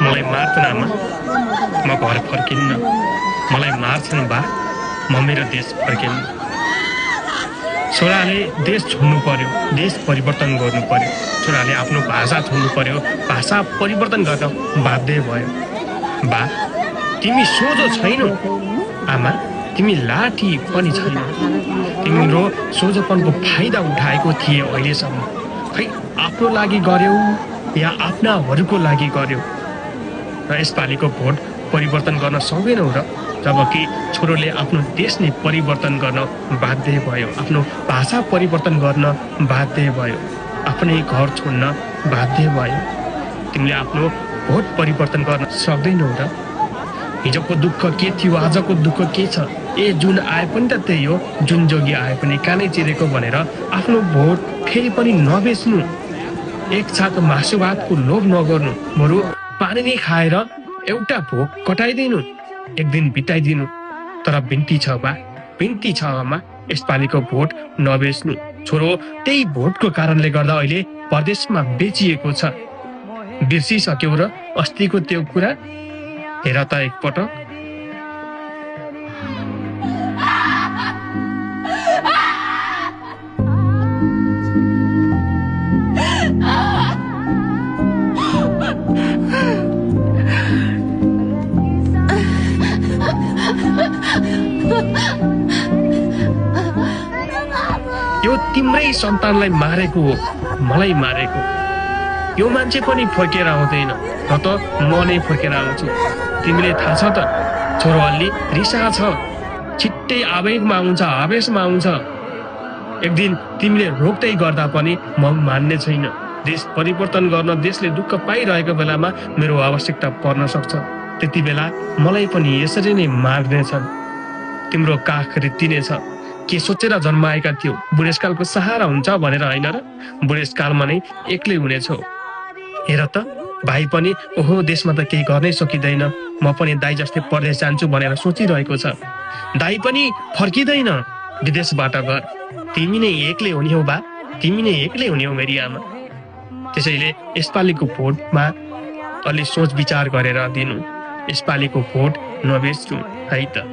मलाई मार्छन् आमा, म घर फर्किन्न। मलाई मार्छन् बा, म मेरो देश फर्किन्न। छोराले देश छोड्नु पर्यो, देश परिवर्तन गर्नु पर्यो। छोराले आफ्नो भाषा छोड्नु पर्यो, भाषा परिवर्तन गर्न बाध्य भयो। बा, तिमी सोझो छैनौ। आमा, तिमी लाठी पनि छैन। तिम्रो सोझोपनको फाइदा उठाएको थिए अहिलेसम्म। खै आफ्नो लागि गर्यौ या आफ्नाहरूको लागि गर्यौ? र यसपालिको भोट परिवर्तन गर्न सक्दैनौ र? जबकि छोरोले आफ्नो देश नै परिवर्तन गर्न बाध्य भयो, आफ्नो भाषा परिवर्तन गर्न बाध्य भयो, आफ्नै घर छोड्न बाध्य भयो। तिमीले आफ्नो भोट परिवर्तन गर्न सक्दैनौ र? हिजोको दुःख के थियो, आजको दुःख के छ? जुन आए पनि त त्यही हो, जुन जोगी आए पनि कानै चिरेको भनेर आफ्नो भोट फेरि पनि नबेच्नु। एक छाक मासु भातको लोभ नगर्नु, बरु पानी नै खाएर एउटा भोक कटाइदिनु, एक दिन बिताइदिनु। तर बिन्ती छ बा, बिन्ती छ आमा, यसपालिको भोट नबेच्नु। छोरो त्यही भोटको कारणले गर्दा अहिले परदेशमा बेचिएको छ। बिर्सिसक्यौ र अस्तिको त्यो कुरा? हेर त एकपटक। यो तिम्रै सन्तानलाई मारेको हो, मलाई मारेको। यो मान्छे पनि फर्केर आउँदैन, र त म नै फर्केर आउँछु। तिमीले थाहा छ त, छोरो अलि रिसा छ, छिट्टै आवेगमा आउँछ, आवेशमा आउँछ। एक दिन तिमीले रोक्दै गर्दा पनि म मान्ने छैन। देश परिवर्तन गर्न देशले दुःख पाइरहेको बेलामा मेरो आवश्यकता पर्न सक्छ। त्यति बेला मलाई पनि यसरी नै मार्नेछन्। तिम्रो काख रित्तिनेछ। के सोचेर जन्माएका थियौ? बुढेसकालको सहारा हुन्छ भनेर होइन र? बुढेसकालमा नै एक्लै हुनेछौ। हेर त, भाइ पनि ओहो देशमा त केही गर्नै सकिँदैन, म पनि दाइ जस्तै परदेश जान्छु भनेर सोचिरहेको छ। दाइ पनि फर्किँदैन विदेशबाट घर। तिमी नै एक्लै हुने हो बा, तिमी नै एक्लै हुने हो मेरी आमा। त्यसैले यसपालिको भोटमा अलि सोच विचार गरेर दिनु। यसपालिको भोट नबेच्नु है त।